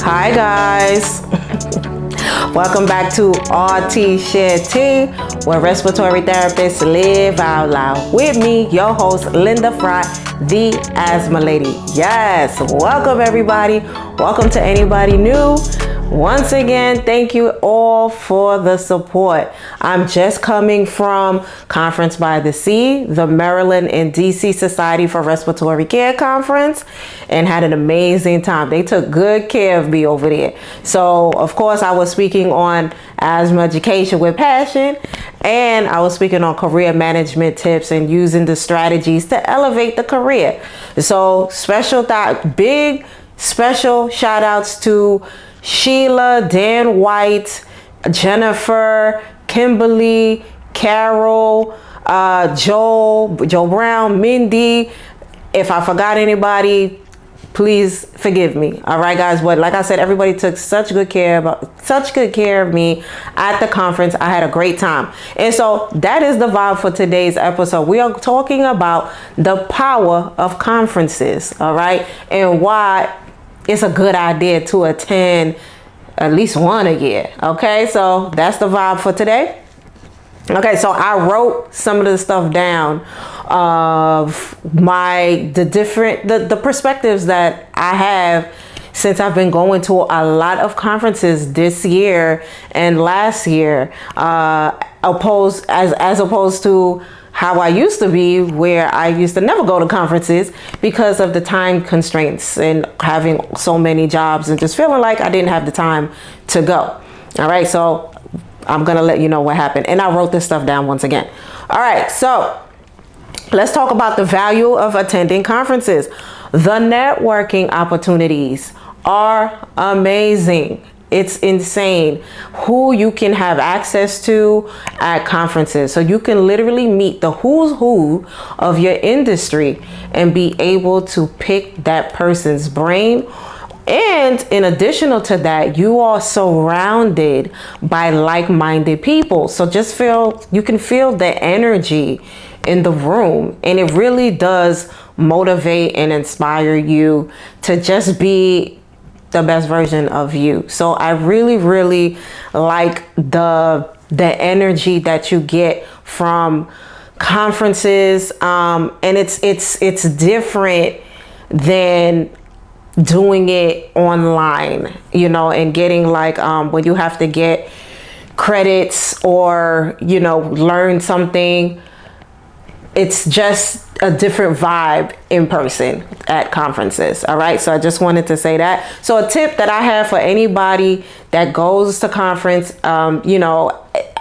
Hi guys. Welcome back to Rts Share, where respiratory therapists live out loud. With me, your host, Linda Fry, the Asthma Lady. Yes, welcome everybody. Welcome to anybody new. Once again, thank you all for the support. I'm just coming from Conference by the Sea, the Maryland and DC Society for Respiratory Care Conference, and had an amazing time. They took good care of me over there. So, of course, I was speaking on asthma education with passion, and I was speaking on career management tips and using the strategies to elevate the career. So, big special shout outs to Sheila, Dan White, Jennifer, Kimberly, Carol, Joe Brown, Mindy. If I forgot anybody, please forgive me. All right, guys. But like I said, everybody took such good care of me at the conference. I had a great time. And so that is the vibe for today's episode. We are talking about the power of conferences. All right. And why it's a good idea to attend at least one a year. Okay, so that's the vibe for today. Okay, so I wrote some of the stuff down of the perspectives that I have since I've been going to a lot of conferences this year and last year, as opposed to how I used to be, where I used to never go to conferences because of the time constraints and having so many jobs and just feeling like I didn't have the time to go. All right, so I'm gonna let you know what happened. And I wrote this stuff down once again. All right, so let's talk about the value of attending conferences. The networking opportunities are amazing. It's insane who you can have access to at conferences. So you can literally meet the who's who of your industry and be able to pick that person's brain. And in addition to that, you are surrounded by like-minded people. So you can feel the energy in the room, and it really does motivate and inspire you to just be the best version of you. So I really, really like the energy that you get from conferences, and it's different than doing it online, and getting when you have to get credits or learn something. It's just a different vibe in person at conferences. All right. So I just wanted to say that. So a tip that I have for anybody that goes to conference,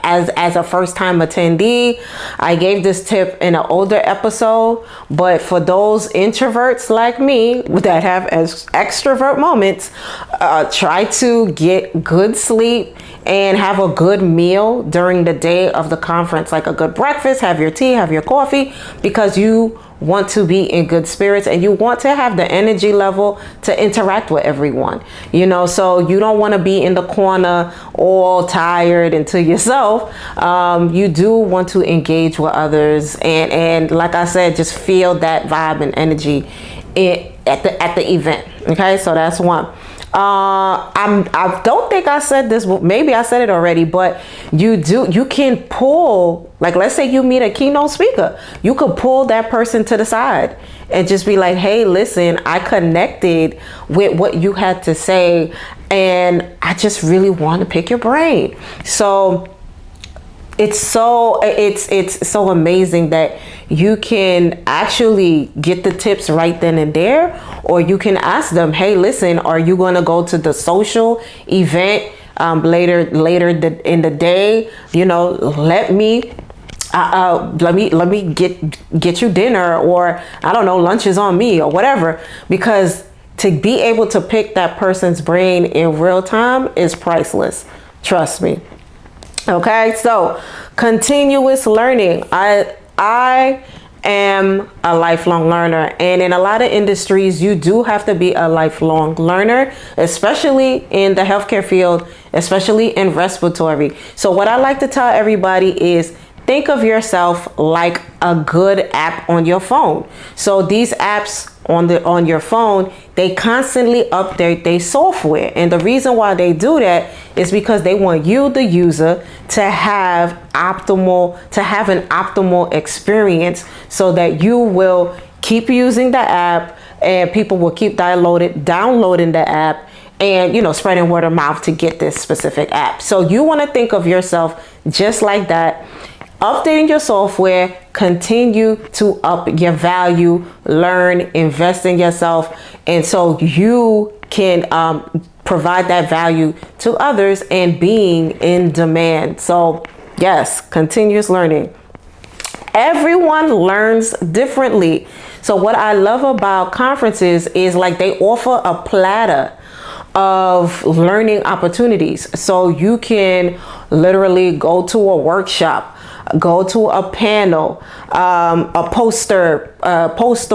as a first time attendee, I gave this tip in an older episode, but for those introverts like me that have extrovert moments, try to get good sleep and have a good meal during the day of the conference, like a good breakfast, have your tea, have your coffee, because you want to be in good spirits and you want to have the energy level to interact with everyone, so you don't want to be in the corner all tired and to yourself. You do want to engage with others and like I said, just feel that vibe and energy at the event. Okay, so that's one. I don't think I said this, maybe I said it already, but you can pull, let's say you meet a keynote speaker, you could pull that person to the side and just be like, hey, listen, I connected with what you had to say and I just really want to pick your brain. So it's so amazing that you can actually get the tips right then and there, or you can ask them, hey, listen, are you going to go to the social event later in the day? Let me get you dinner, or I don't know, lunch is on me or whatever, because to be able to pick that person's brain in real time is priceless. Trust me. Okay, so continuous learning. I am a lifelong learner, and in a lot of industries, you do have to be a lifelong learner, especially in the healthcare field, especially in respiratory. So what I like to tell everybody is think of yourself like a good app on your phone. So these apps on your phone, they constantly update their software. And the reason why they do that is because they want you, the user, to have an optimal experience, so that you will keep using the app and people will keep downloading the app and, spreading word of mouth to get this specific app. So you want to think of yourself just like that. Updating your software, continue to up your value, learn, invest in yourself, and so you can provide that value to others and being in demand. So yes, continuous learning. Everyone learns differently. So what I love about conferences is like they offer a platter of learning opportunities. So you can literally go to a workshop, go to a panel, a poster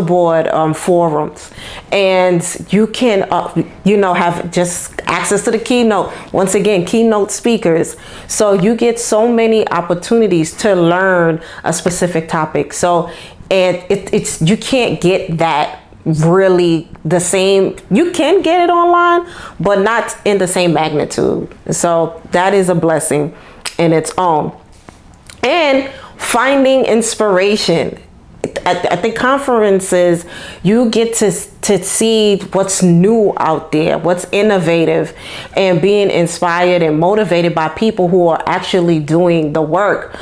board forums, and you can have just access to the keynote. Once again, keynote speakers. So you get so many opportunities to learn a specific topic. So it's you can't get that really the same. You can get it online, but not in the same magnitude. So that is a blessing in its own. And finding inspiration. At the conferences, you get to see what's new out there, what's innovative, and being inspired and motivated by people who are actually doing the work,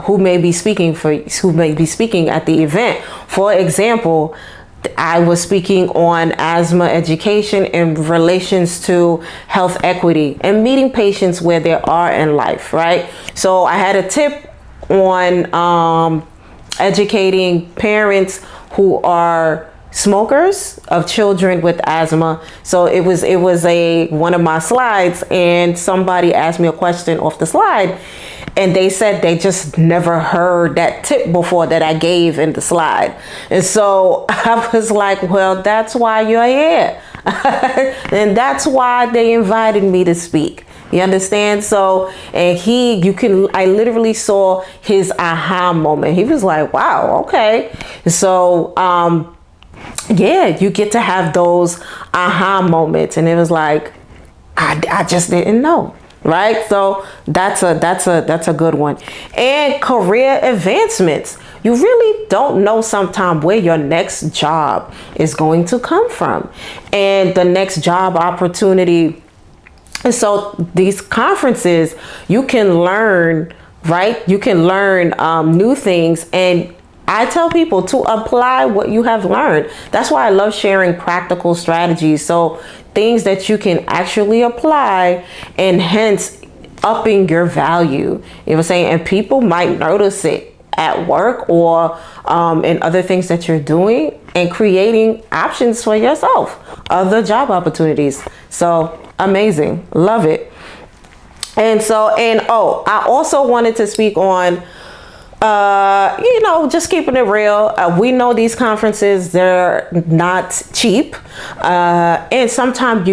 who may be speaking at the event. For example, I was speaking on asthma education in relations to health equity and meeting patients where they are in life, right? So I had a tip on educating parents who are smokers of children with asthma. So it was one of my slides, and somebody asked me a question off the slide, and they said they just never heard that tip before that I gave in the slide. And so I was like, well, that's why you're here. And that's why they invited me to speak. You understand? So, and I literally saw his aha moment. He was like, wow, okay. So, yeah, you get to have those aha moments. And it was like, I just didn't know. Right? So that's a good one. And career advancements. You really don't know sometimes where your next job is going to come from, and the next job opportunity. And so these conferences, you can learn, right? You can learn new things. And I tell people to apply what you have learned. That's why I love sharing practical strategies. So things that you can actually apply, and hence upping your value. You know what I'm saying? And people might notice it at work or in other things that you're doing, and creating options for yourself, other job opportunities. So amazing. Love it. And I also wanted to speak on just keeping it real. We know these conferences, they're not cheap. And sometimes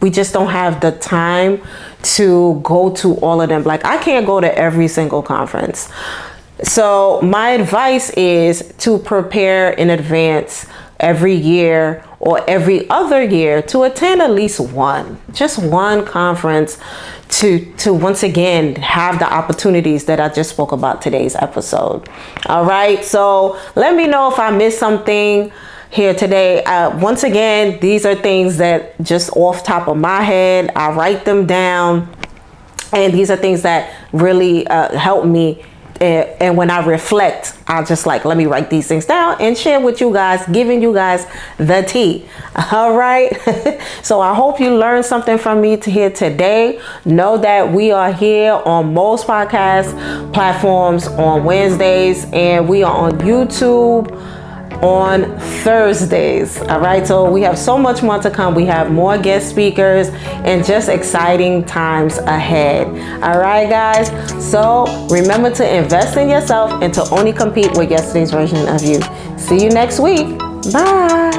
we just don't have the time to go to all of them. Like, I can't go to every single conference. So my advice is to prepare in advance every year or every other year to attend at least just one conference to once again have the opportunities that I just spoke about today's episode. All right. So let me know if I missed something here today. Once again, these are things that just off top of my head, I write them down, and these are things that really help me. And when I reflect, I'll just let me write these things down and share with you guys, giving you guys the tea. All right. So I hope you learned something from me here today. Know that we are here on most podcast platforms on Wednesdays, and we are on YouTube on Thursdays. All right. So we have so much more to come. We have more guest speakers and just exciting times ahead. All right, guys. So remember to invest in yourself and to only compete with yesterday's version of you. See you next week. Bye.